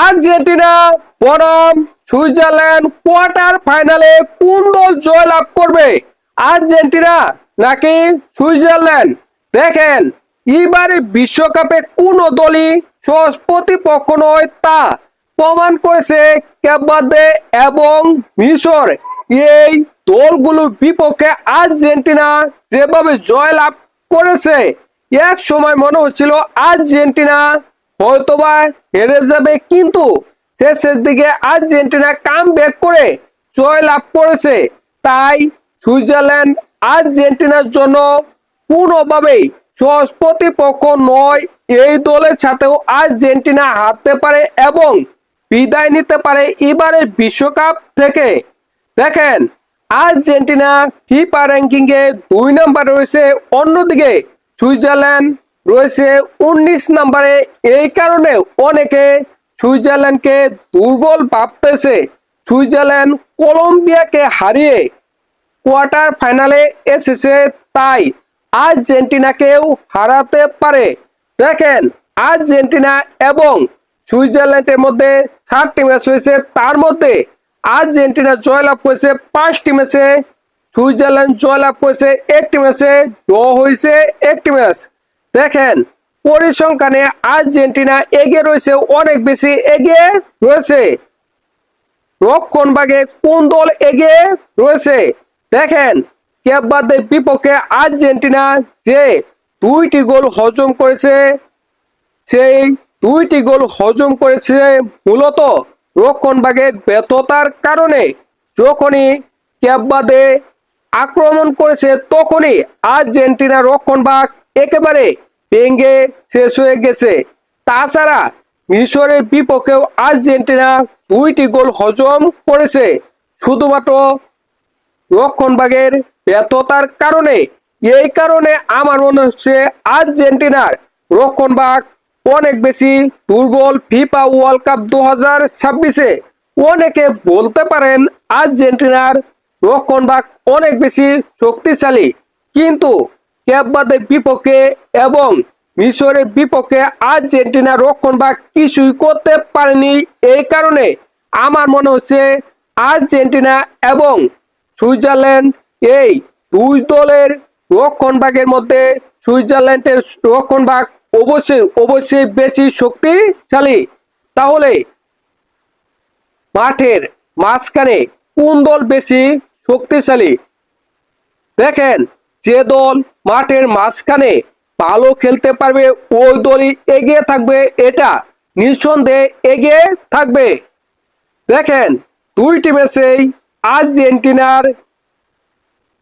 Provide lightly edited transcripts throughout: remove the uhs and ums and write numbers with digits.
Argentina বনাম Switzerland quarter ফাইনালে কোন দল জয়লাভ করবে? আর্জেন্টিনা নাকি সুইজারল্যান্ড? দেখেন, এবারে বিশ্বকাপে কোন দলই সহজ প্রতিপক্ষ নয় তা প্রমাণ করেছে কেপ ভার্দে এবং মিশর। এই দলগুলোর বিপক্ষে আর্জেন্টিনা যেভাবে জয়লাভ করেছে, এক সময় মনে হচ্ছিল আর্জেন্টিনা হয়তোবা হেরে যাবে, কিন্তু শেষের দিকে আর্জেন্টিনা কামব্যাক করে জয়লাভ করেছে। তাই সুইজারল্যান্ড আর্জেন্টিনার জন্য কোনোভাবেই সহজ প্রতিপক্ষ নয়। এই দলের সাথেও আর্জেন্টিনা হারতে পারে এবং বিদায় নিতে পারে এবারের বিশ্বকাপ থেকে। দেখেন, আর্জেন্টিনা ফিফা র্যাঙ্কিং এ 2 নম্বরে রয়েছে, অন্যদিকে সুইজারল্যান্ড রয়েছে 19 নম্বরে। এই কারণে অনেকে সুইজারল্যান্ডকে দুর্বল ভাবতেছে। সুইজারল্যান্ড কলম্বিয়াকে হারিয়ে কোয়ার্টার ফাইনালে এসেছে, তাই আর্জেন্টিনাকেও হারাতে পারে। দেখেন, আর্জেন্টিনা এবং সুইজারল্যান্ডের মধ্যে 7টি ম্যাচ হয়েছে, তার মধ্যে আর্জেন্টিনা জয়লাভ করেছে 5টি ম্যাচে, সুইজারল্যান্ড জয়লাভ করেছে 1টি ম্যাচে, ড্র হয়েছে 1টি ম্যাচ। দেখেন, পরিসংখ্যানে আর্জেন্টিনা এগিয়ে রয়েছে, অনেক বেশি এগিয়ে রয়েছে। রক্ষণভাগে কোন দল এগিয়ে রয়েছে? দেখেন, কেপ ভার্দের বিপক্ষে আর্জেন্টিনা যে 2টি গোল হজম করেছে, সেই 2টি গোল হজম করেছে মূলত রক্ষণভাগের ব্যর্থতার কারণে। যখনই কেপ ভার্দে আক্রমণ করেছে তখনই আর্জেন্টিনা রক্ষণভাগ একেবারে ভেঙে শেষ হয়ে গেছে। তাছাড়া মিশরের বিপক্ষেও আর্জেন্টিনা 2টি গোল হজম করেছে, শুধুমাত্র রক্ষণভাগের ব্যর্থতার কারণে। এই কারণে আমার মনে হচ্ছে আর্জেন্টিনার রক্ষণভাগ অনেক বেশি দুর্বল। ফিফা ওয়ার্ল্ড কাপ 2026-এ অনেকে বলতে পারেন আর্জেন্টিনার রক্ষণভাগ অনেক বেশি শক্তিশালী, কিন্তু কেপ ভার্দের বিপক্ষে এবং মিশরের বিপক্ষে আর্জেন্টিনা রক্ষণভাগ কিছুই করতে পারেনি। এই কারণে আমার মনে হচ্ছে আর্জেন্টিনা এবং সুইজারল্যান্ড, এই 2 দলের রক্ষণভাগের মধ্যে সুইজারল্যান্ডের রক্ষণভাগ অবশ্যই বেশি শক্তিশালী। তাহলে মাঠের মাঝখানে কোন দল বেশি শক্তিশালী? দেখেন, যে দল মাঠের মাঝখানে ভালো খেলতে পারবে ওই দলই এগিয়ে থাকবে, এটা নিঃসন্দেহে এগিয়ে থাকবে। দেখেন, 2টি ম্যাচেই আর্জেন্টিনার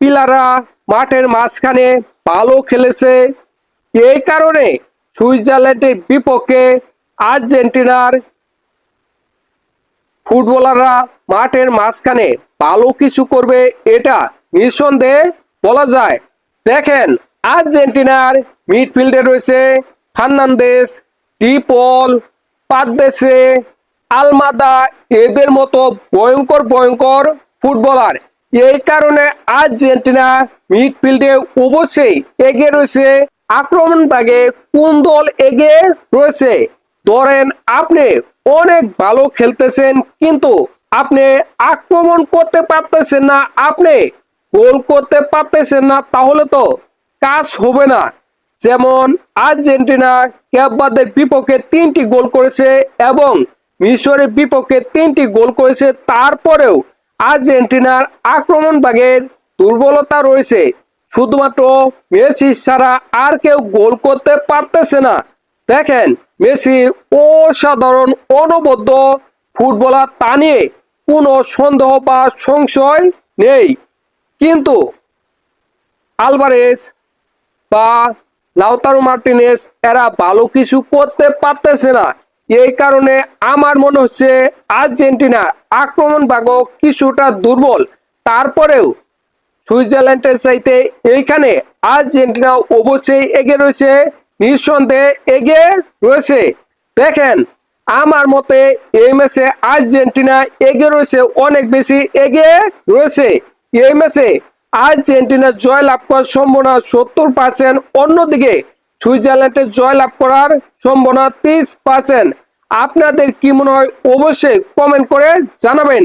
প্লেয়াররা মাঠের মাঝখানে ভালো খেলেছে। এই কারণে সুইজারল্যান্ডের বিপক্ষে আর্জেন্টিনার ফুটবলাররা মাঠের মাঝখানে ভালো কিছু করবে, এটা নিঃসন্দেহে বলা যায়। দেখেন, আর্জেন্টিনার মিডফিল্ডে রয়েছে ফার্নান্দেস, ডিপল, পাদ্রেসে, আলমাদা, এদের মতো ভয়ঙ্কর ফুটবলার। এই কারণে আর্জেন্টিনা মিডফিল্ডে অবশ্যই এগিয়ে রয়েছে। আক্রমণ ভাগে কোন দল এগিয়ে রয়েছে? ধরেন, আপনি অনেক ভালো খেলতেছেন, কিন্তু আপনি আক্রমণ করতে পারতেছেন না, আপনি গোল করতে পারতেছেন না, তাহলে তো কাজ হবে না। যেমন আর্জেন্টিনা কেপ ভার্দের বিপক্ষে 3টি গোল করেছে এবং মিশরের বিপক্ষে 3টি গোল করেছে, তারপরেও আর্জেন্টিনার আক্রমণ ভাগের দুর্বলতা রয়েছে। শুধুমাত্র মেসি ছাড়া আর কেউ গোল করতে পারতেছে না। দেখেন, মেসি অসাধারণ অনবদ্য ফুটবলার, তা নিয়ে কোনো সন্দেহ বা সংশয় নেই, কিন্তু আলভারেজ বা লাউতারো মার্টিনেজ এরা ভালো কিছু করতে পারতেছে না। এই কারণে আমার মনে হচ্ছে আর্জেন্টিনা আক্রমণ ভাগ কিছুটা দুর্বল। তারপরেও সুইজারল্যান্ডের চাইতে এইখানে আর্জেন্টিনা অবশ্যই এগিয়ে রয়েছে, নিঃসন্দেহে এগিয়ে রয়েছে। দেখেন, আমার মতে এই ম্যাচে আর্জেন্টিনা এগিয়ে রয়েছে, অনেক বেশি এগিয়ে রয়েছে। এই ম্যাচে আর্জেন্টিনা জয়লাভ করার সম্ভাবনা 70%, অন্যদিকে সুইজারল্যান্ডের জয়লাভ করার সম্ভাবনা 30%। আপনাদের কি মনে হয় অবশ্যই কমেন্ট করে জানাবেন।